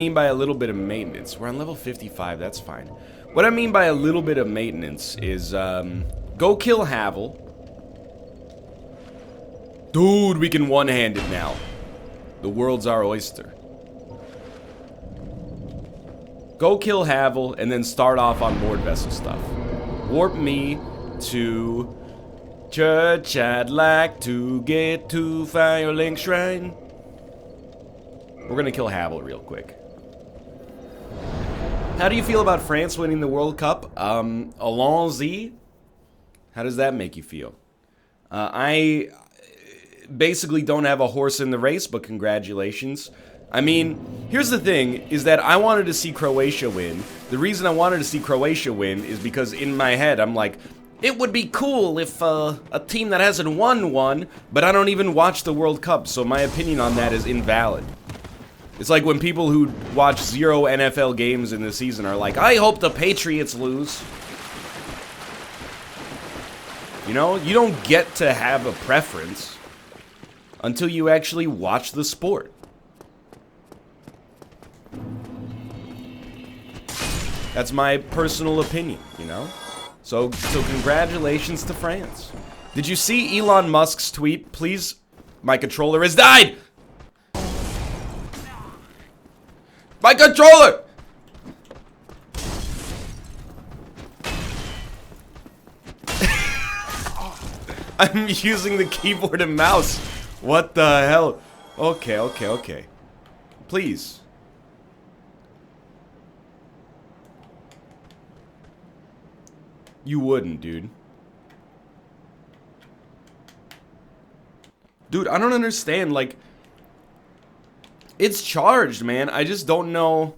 mean by a little bit of maintenance? We're on level 55, that's fine. What I mean by a little bit of maintenance is, go kill Havel. Dude, we can one-hand it now. The world's our oyster. Go kill Havel, and then start off on board vessel stuff. Warp me to church. I'd like to get to Firelink Shrine. We're gonna kill Havel real quick. How do you feel about France winning the World Cup? Allons-y. How does that make you feel? I basically don't have a horse in the race, but congratulations. I mean, here's the thing, is that I wanted to see Croatia win. The reason I wanted to see Croatia win is because in my head, I'm like, it would be cool if a team that hasn't won, but I don't even watch the World Cup, so my opinion on that is invalid. It's like when people who watch 0 NFL games in the season are like, I hope the Patriots lose. You know, you don't get to have a preference until you actually watch the sport. That's my personal opinion, you know? So congratulations to France. Did you see Elon Musk's tweet? Please, my controller has died! My controller! I'm using the keyboard and mouse. What the hell? Okay. Please. You wouldn't, dude. Dude, I don't understand, like... It's charged, man. I just don't know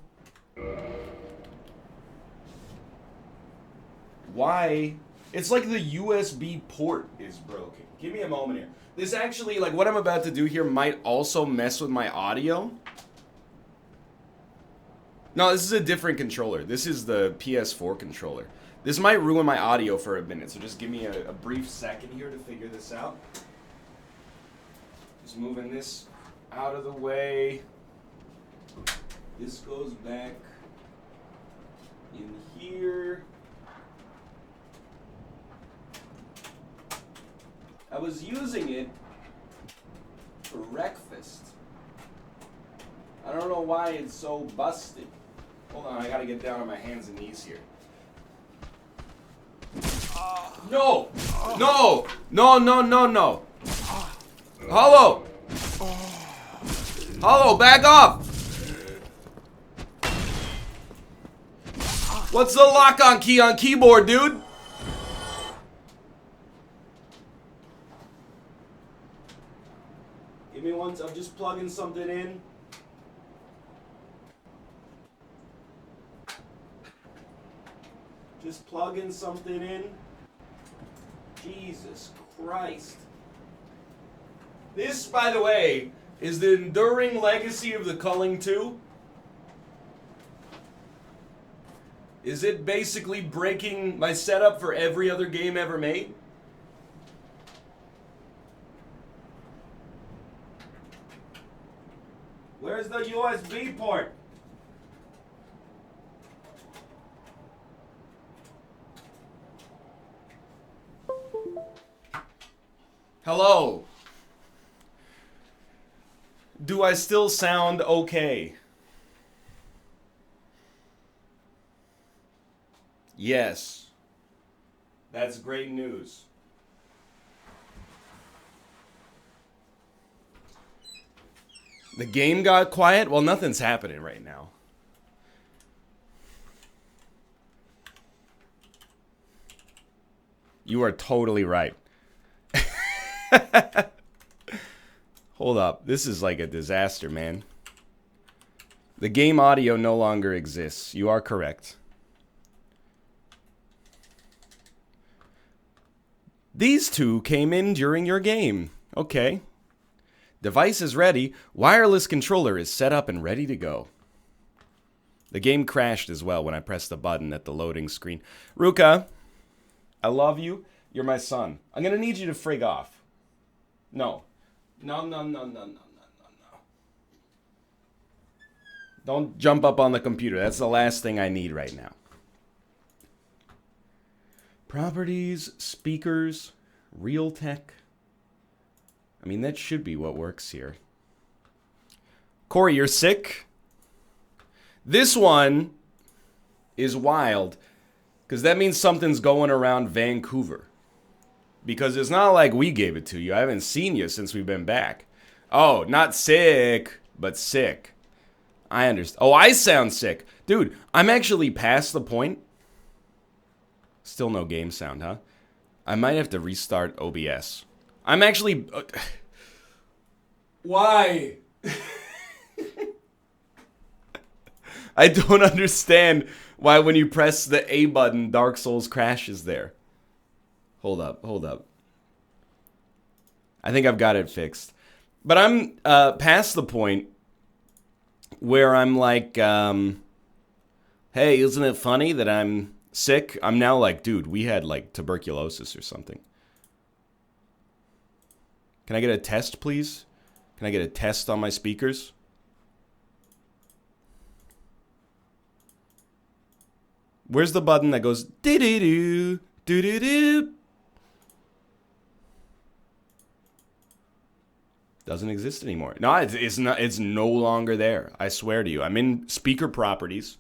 why. It's like the USB port is broken. Give me a moment here. This actually, like, what I'm about to do here might also mess with my audio. No, this is a different controller. This is the PS4 controller. This might ruin my audio for a minute, so just give me a brief second here to figure this out. Just moving this out of the way. This goes back in here. I was using it for breakfast. I don't know why it's so busted. Hold on, I gotta get down on my hands and knees here. No! No! No! Hollow! Hollow, back off! What's the lock-on key on keyboard, dude? Give me one, I'm just plugging something in. Just plugging something in. Jesus Christ. This, by the way, is the enduring legacy of the Culling 2. Is it basically breaking my setup for every other game ever made? Where's the USB port? Hello. Do I still sound okay? Yes. That's great news. The game got quiet? Well, nothing's happening right now. You are totally right. Hold up. This is like a disaster, man. The game audio no longer exists. You are correct. These two came in during your game. Okay. Device is ready. Wireless controller is set up and ready to go. The game crashed as well when I pressed the button at the loading screen. Ruka, I love you. You're my son. I'm gonna need you to frig off. No. No. Don't jump up on the computer. That's the last thing I need right now. Properties, speakers, Realtek. I mean, that should be what works here. Corey, you're sick? This one is wild, because that means something's going around Vancouver. Because it's not like we gave it to you. I haven't seen you since we've been back. Oh, not sick, but sick. I understand. Oh, I sound sick. Dude, I'm actually past the point. Still no game sound, huh? I might have to restart OBS. I'm actually... Why? I don't understand why when you press the A button, Dark Souls crashes there. Hold up, hold up. I think I've got it fixed. But I'm past the point where I'm like, hey, isn't it funny that I'm sick? I'm now like, dude, we had like tuberculosis or something. Can I get a test, please? Can I get a test on my speakers? Where's the button that goes doo-doo-doo, doo-doo-doo? Doesn't exist anymore. No, it's not. It's no longer there. I swear to you. I'm in speaker properties.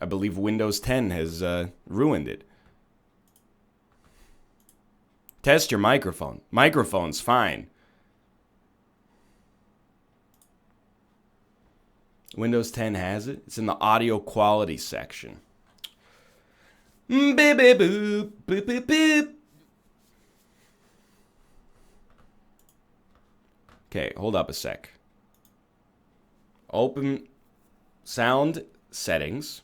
I believe Windows 10 has ruined it. Test your microphone. Microphone's fine. Windows 10 has it. It's in the audio quality section. Beep, beep, boop, beep, beep, beep. Okay, hold up a sec. Open sound settings.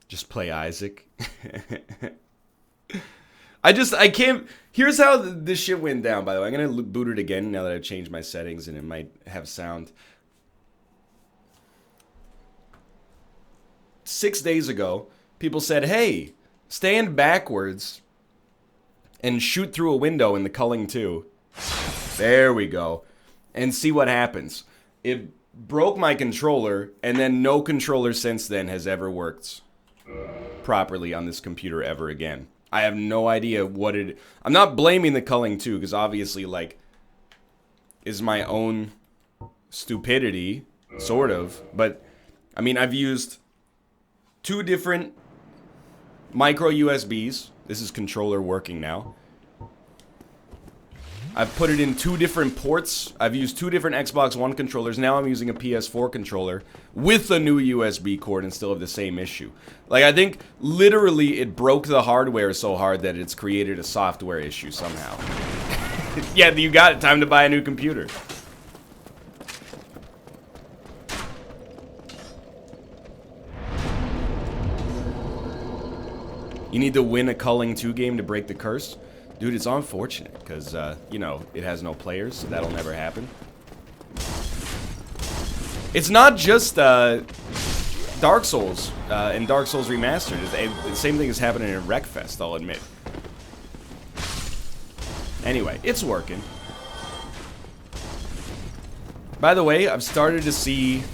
Just play Isaac. I can't. Here's how this shit went down, by the way. I'm going to boot it again now that I've changed my settings and it might have sound. 6 days ago, people said, hey, stand backwards and shoot through a window in the Culling 2. There we go. And see what happens. It broke my controller, and then no controller since then has ever worked properly on this computer ever again. I have no idea what it... I'm not blaming the Culling 2, because obviously, like, is my own stupidity, sort of. But, I mean, I've used 2 different micro USBs. This is controller working now. I've put it in 2 different ports. I've used 2 different Xbox One controllers. Now I'm using a PS4 controller with a new USB cord and still have the same issue. Like, I think literally it broke the hardware so hard that it's created a software issue somehow. Yeah, you got it. Time to buy a new computer. You need to win a Culling 2 game to break the curse? Dude, it's unfortunate, because, you know, it has no players, so that'll never happen. It's not just, Dark Souls, and Dark Souls Remastered. The same thing is happening in Wreckfest, I'll admit. Anyway, it's working. By the way, I've started to see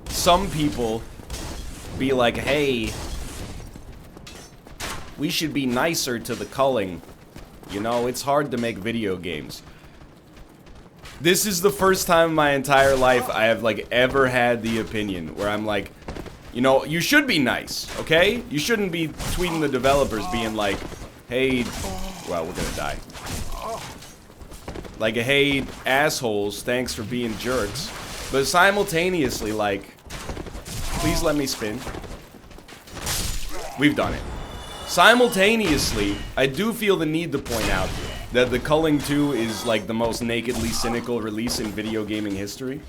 some people be like, hey, we should be nicer to the Culling. You know, it's hard to make video games. This is the first time in my entire life I have, like, ever had the opinion where I'm like, you know, you should be nice, okay? You shouldn't be tweeting the developers being like, hey, well, we're gonna die. Like, hey, assholes, thanks for being jerks. But simultaneously, like, please let me spin. We've done it. Simultaneously, I do feel the need to point out that the Culling 2 is like the most nakedly cynical release in video gaming history.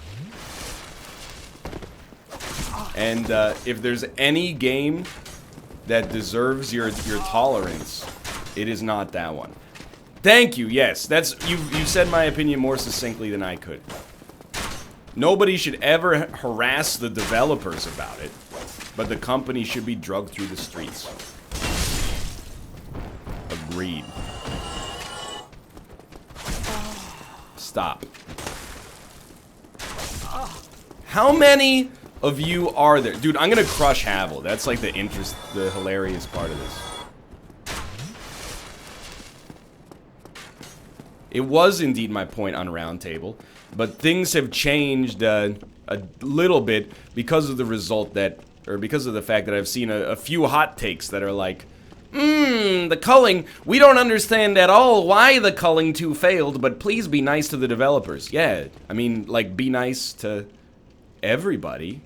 And if there's any game that deserves your tolerance, it is not that one. Thank you, yes, that's you said my opinion more succinctly than I could. Nobody should ever harass the developers about it, but the company should be drugged through the streets. Agreed. stop. How many of you are there? Dude, I'm gonna crush Havel. That's like the hilarious part of this. It was indeed my point on Roundtable, but things have changed a little bit because of the result that, or because of the fact that I've seen a few hot takes that are like, the culling, we don't understand at all why the culling 2 failed, but please be nice to the developers. Yeah, I mean, like, be nice to everybody,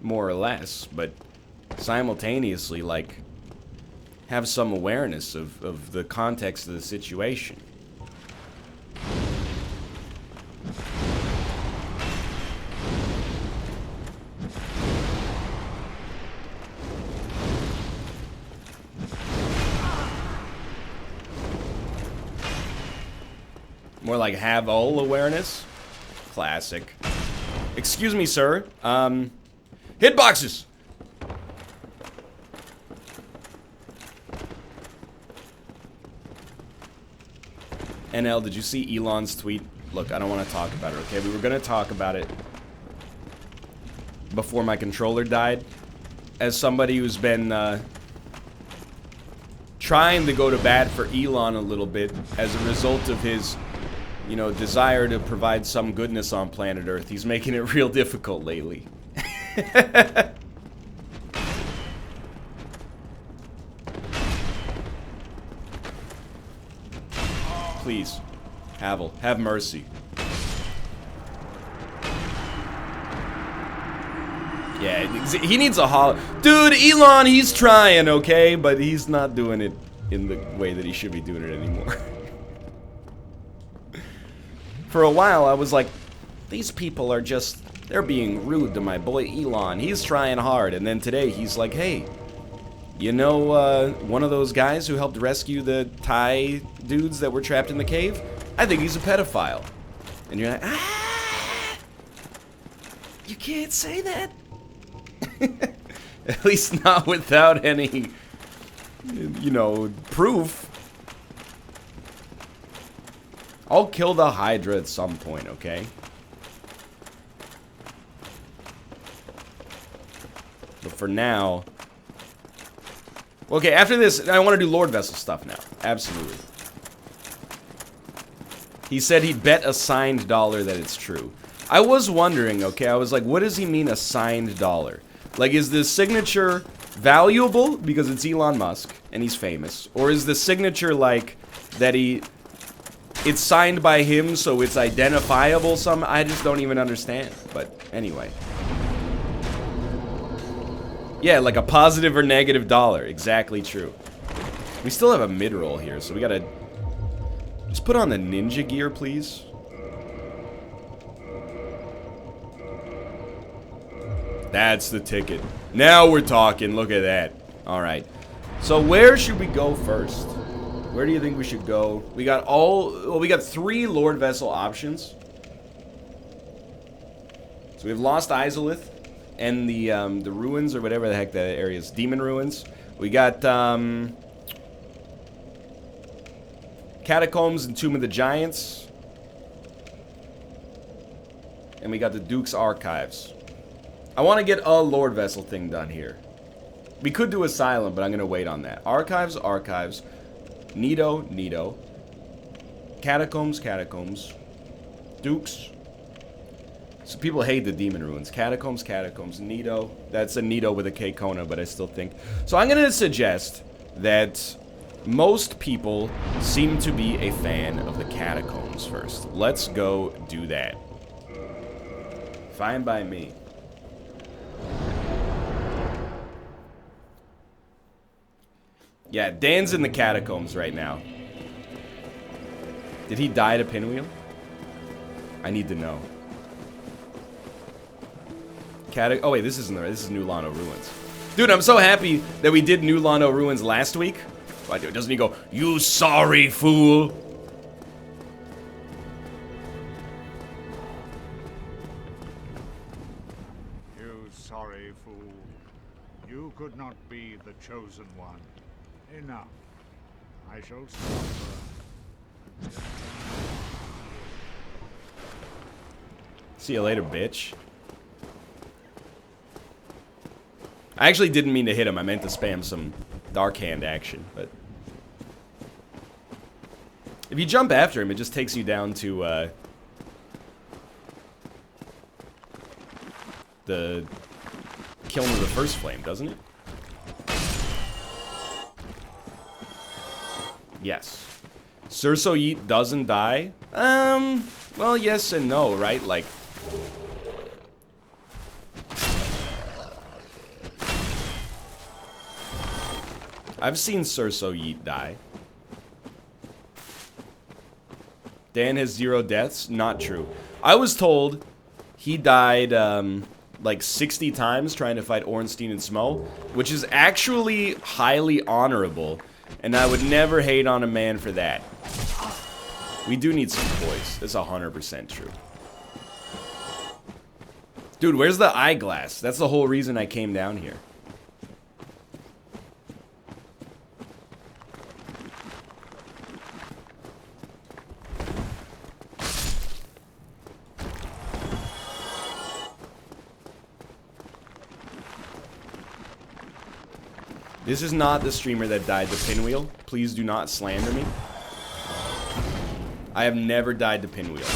more or less, but simultaneously, like, have some awareness of the context of the situation. More like have all awareness. Classic. Excuse me, sir. Hitboxes! NL, did you see Elon's tweet? Look, I don't want to talk about it, okay? We were going to talk about it before my controller died. As somebody who's been trying to go to bat for Elon a little bit as a result of his, you know, desire to provide some goodness on planet Earth. He's making it real difficult lately. Please, Havel, have mercy. Yeah, he needs a holler. Dude, Elon, he's trying, okay? But he's not doing it in the way that he should be doing it anymore. For a while, I was like, these people are just, they're being rude to my boy Elon. He's trying hard. And then today, he's like, hey, you know one of those guys who helped rescue the Thai dudes that were trapped in the cave? I think he's a pedophile. And you're like, ah! You can't say that. At least not without any, you know, proof. I'll kill the Hydra at some point, okay? But for now... Okay, after this, I want to do Lord Vessel stuff now. Absolutely. He said he'd bet a signed dollar that it's true. I was wondering, okay, I was like, what does he mean a signed dollar? Like, is the signature valuable because it's Elon Musk and he's famous? Or is the signature like that it's signed by him so it's identifiable some? I just don't even understand. But anyway. Yeah, like a positive or negative dollar. Exactly true. We still have a mid-roll here, so we gotta... Just put on the ninja gear, please. That's the ticket. Now we're talking. Look at that. Alright. So where should we go first? Where do you think we should go? We got we got 3 Lord Vessel options. So we have Lost Izalith and the ruins, or whatever the heck that area is. Demon Ruins. We got, Catacombs and Tomb of the Giants. And we got the Duke's Archives. I want to get a Lord Vessel thing done here. We could do Asylum, but I'm going to wait on that. Archives, Archives. Nido, Nido. Catacombs, Catacombs. Dukes. So people hate the Demon Ruins. Catacombs, Catacombs. Nido. That's a Nido with a K Kona, but I still think. So I'm going to suggest that most people seem to be a fan of the Catacombs first. Let's go do that. Fine by me. Yeah, Dan's in the Catacombs right now. Did he die to Pinwheel? I need to know. Oh wait, this is New Lano Ruins. Dude, I'm so happy that we did New Lano Ruins last week. Why, doesn't he go, you sorry fool? You sorry fool. You could not be the chosen one. Enough. I shall suffer. See you later, bitch. I actually didn't mean to hit him. I meant to spam some Dark Hand action, but... If you jump after him, it just takes you down to, the killing of the first flame, doesn't it? Yes. Surso Yeet doesn't die? Well, yes and no, right? Like... I've seen Surso Yeet die. Dan has 0 deaths? Not true. I was told he died, like 60 times trying to fight Ornstein and Smo, which is actually highly honorable, and I would never hate on a man for that. We do need some poise. That's 100% true. Dude, where's the eyeglass? That's the whole reason I came down here. This is not the streamer that died to Pinwheel. Please do not slander me. I have never died to Pinwheel.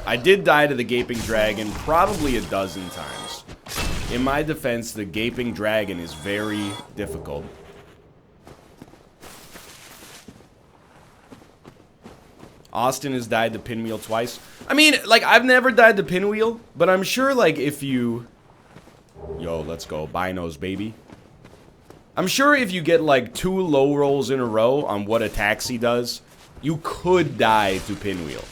I did die to the Gaping Dragon probably a dozen times. In my defense, the Gaping Dragon is very difficult. Austin has died to Pinwheel twice. I mean, like, I've never died to Pinwheel, but I'm sure, like, if you... Yo, let's go. Binos, baby. I'm sure if you get, like, 2 low rolls in a row on what a taxi does, you could die to Pinwheel.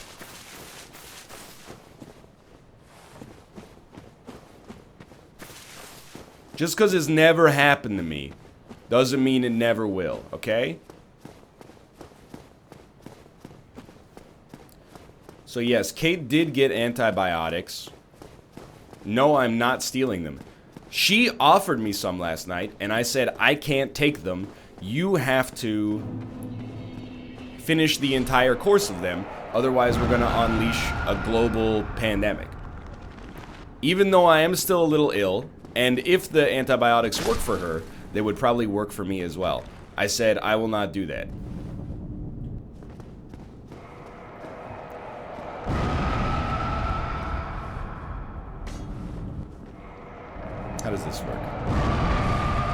Just because it's never happened to me doesn't mean it never will, okay? So yes, Kate did get antibiotics. No, I'm not stealing them. She offered me some last night, and I said, I can't take them. You have to finish the entire course of them, otherwise we're going to unleash a global pandemic. Even though I am still a little ill, and if the antibiotics work for her, they would probably work for me as well. I said, I will not do that. How does this work?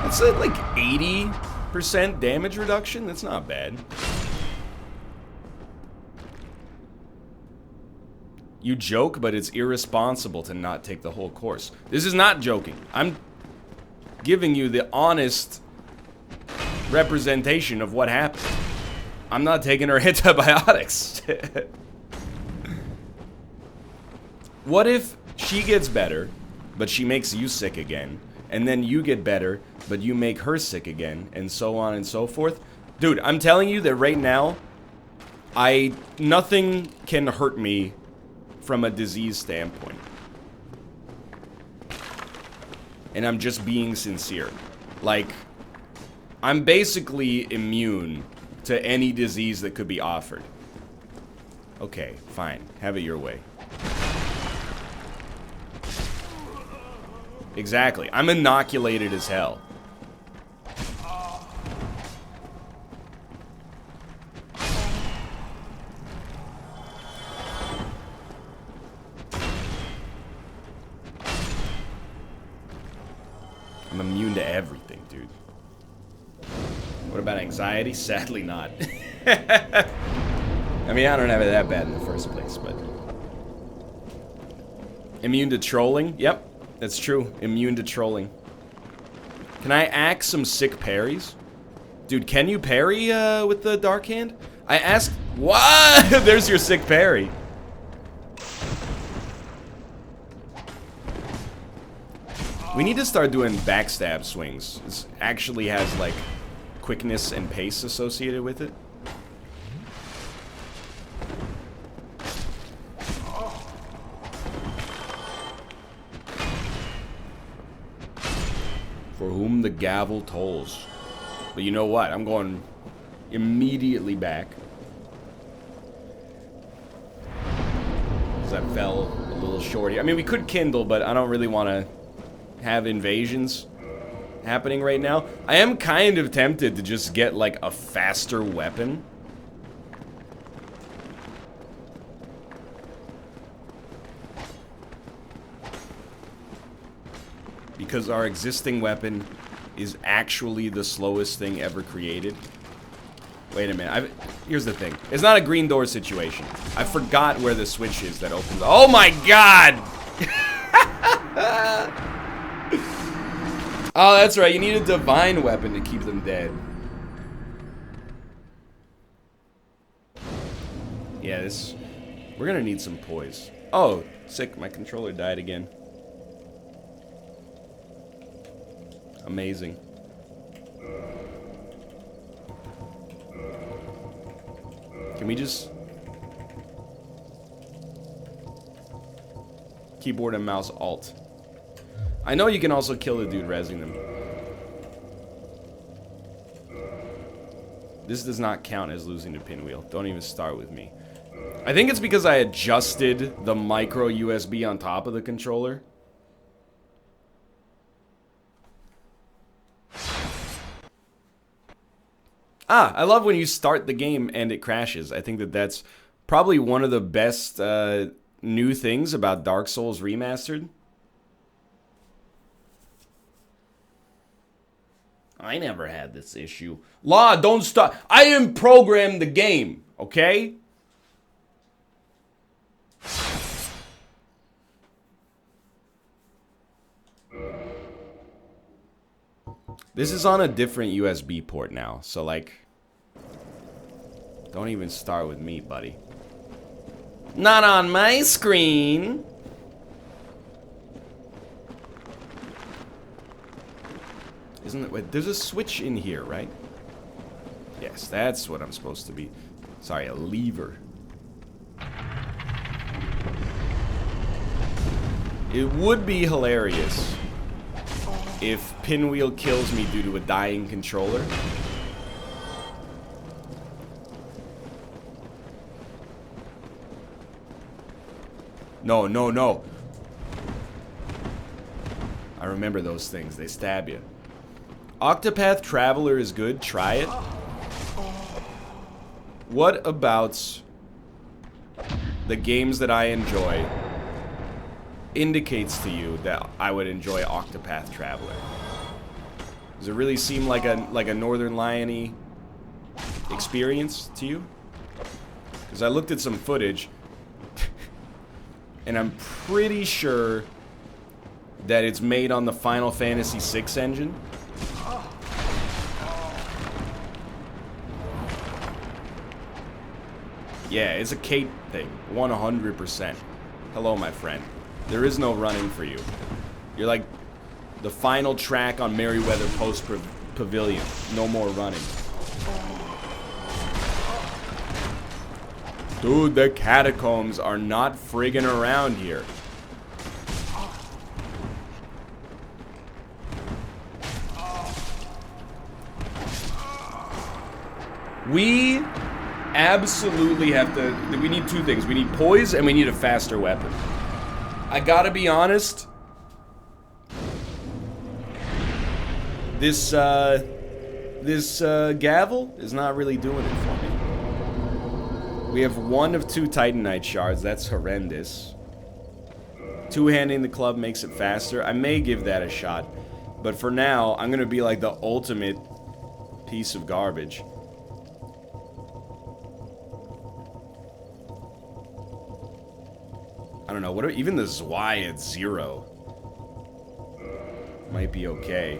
That's like 80% damage reduction? That's not bad. You joke, but it's irresponsible to not take the whole course. This is not joking. I'm giving you the honest representation of what happened. I'm not taking her antibiotics. What if she gets better, but she makes you sick again, and then you get better, but you make her sick again, and so on and so forth? Dude, I'm telling you that right now, nothing can hurt me from a disease standpoint. And I'm just being sincere. Like, I'm basically immune to any disease that could be offered. Okay, fine. Have it your way. Exactly. I'm inoculated as hell. I'm immune to everything, dude. What about anxiety? Sadly not. I mean, I don't have it that bad in the first place, but... Immune to trolling? Yep. That's true. Immune to trolling. Can I axe some sick parries? Dude, can you parry with the Dark Hand? I asked... What? There's your sick parry. We need to start doing backstab swings. This actually has, like, quickness and pace associated with it. For whom the gavel tolls. But you know what? I'm going immediately back. Because I fell a little short here. I mean, we could kindle, but I don't really want to have invasions happening right now. I am kind of tempted to just get, like, a faster weapon. Because our existing weapon is actually the slowest thing ever created. Wait a minute. Here's the thing. It's not a green door situation. I forgot where the switch is that opens. Oh my god! Oh, that's right. You need a divine weapon to keep them dead. Yeah, this... We're gonna need some poise. Oh, sick. My controller died again. Amazing. Can we just... Keyboard and mouse alt. I know you can also kill the dude rezzing them. This does not count as losing the pinwheel. Don't even start with me. I think it's because I adjusted the micro USB on top of the controller. Ah, I love when you start the game and it crashes. I think that that's probably one of the best new things about Dark Souls Remastered. I never had this issue. Law, don't stop. I didn't program the game, okay? This is on a different USB port now, so like... Don't even start with me, buddy. Not on my screen! Isn't it? Wait, there's a switch in here, right? Yes, that's what I'm supposed to be. Sorry, a lever. It would be hilarious if Pinwheel kills me due to a dying controller. No, no, no. I remember those things. They stab you. Octopath Traveler is good. Try it. What about the games that I enjoy indicates to you that I would enjoy Octopath Traveler? Does it really seem like a Northernlion-y experience to you? Because I looked at some footage, and I'm pretty sure that it's made on the Final Fantasy VI engine. Yeah, it's a Kate thing, 100%. Hello, my friend. There is no running for you. You're like the final track on Merryweather Post Pavilion. No more running. Dude, the catacombs are not friggin' around here. We absolutely have to... We need two things. We need poise and we need a faster weapon. I gotta be honest. This gavel is not really doing it for me. We have one of two Titanite shards. That's horrendous. Two-handing the club makes it faster. I may give that a shot. But for now, I'm gonna be like the ultimate piece of garbage. I don't know, what even the Zwei at 0 might be okay.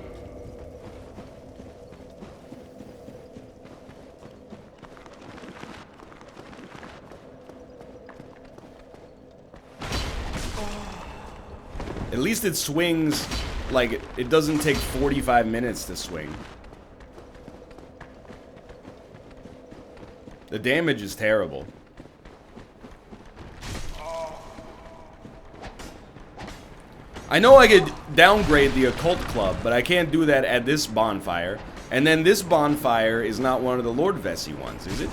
At least it swings like it doesn't take 45 minutes to swing. The damage is terrible. I know I could downgrade the Occult Club, but I can't do that at this bonfire. And then this bonfire is not one of the Lord Vesey ones, is it?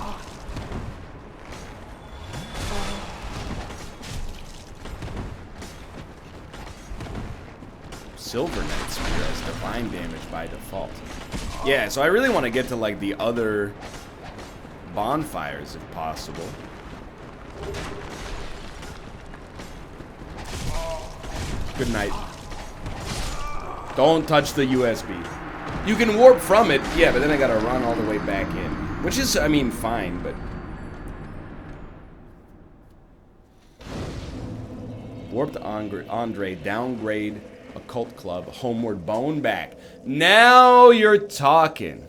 Silver Knight Spear as divine damage by default. Yeah, so I really want to get to like the other bonfires if possible. Good night. Don't touch the USB. You can warp from it, yeah, but then I gotta run all the way back in. Which is, I mean, fine, but... Warped Andre, downgrade, Occult Club, Homeward Bone back. Now you're talking.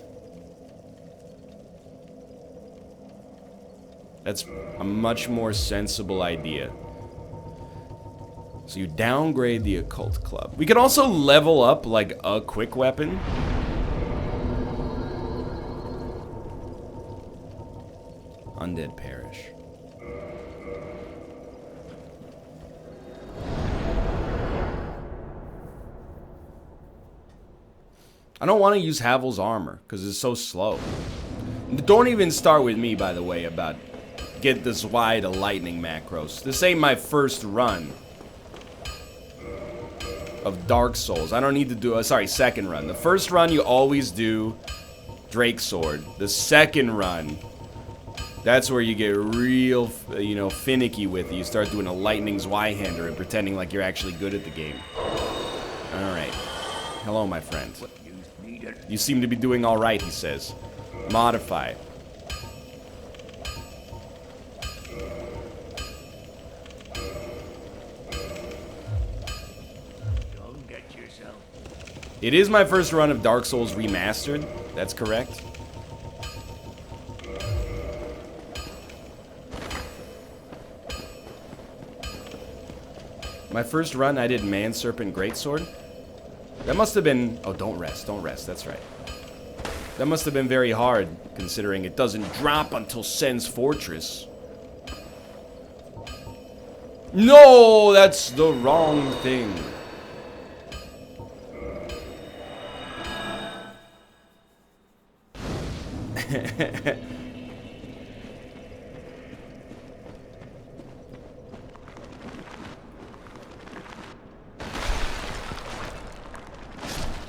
That's a much more sensible idea. So you downgrade the Occult Club. We could also level up, like, a quick weapon. Undead Parish. I don't want to use Havel's armor, because it's so slow. Don't even start with me, by the way, about get this wide of lightning macros. This ain't my first run of Dark Souls. I don't need to do, sorry, second run. The first run you always do Drake Sword. The second run, that's where you get real, you know, finicky with it. You start doing a lightning Zweihander and pretending like you're actually good at the game. Alright. Hello, my friend. You seem to be doing alright, he says. Modify. It is my first run of Dark Souls Remastered. That's correct. My first run, I did Man Serpent Greatsword. That must have been... Oh, don't rest, that's right. That must have been very hard, considering it doesn't drop until Sen's Fortress. No, that's the wrong thing.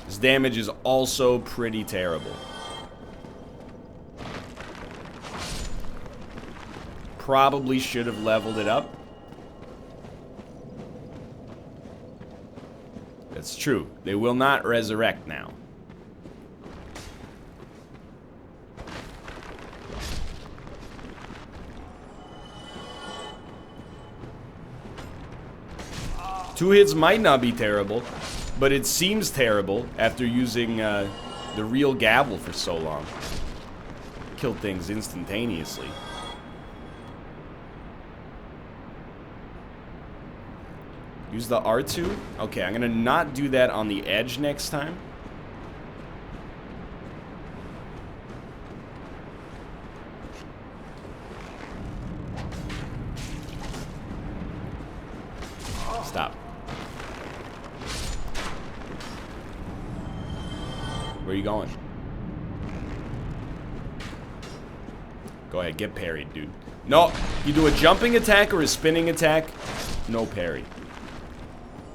His damage is also pretty terrible. Probably should have leveled it up. That's true. They will not resurrect now. Two hits might not be terrible, but it seems terrible after using the real gavel for so long. Killed things instantaneously. Use the R2? Okay, I'm gonna not do that on the edge next time. Stop. Where are you going? Go ahead, get parried, dude. No, you do a jumping attack or a spinning attack, no parry.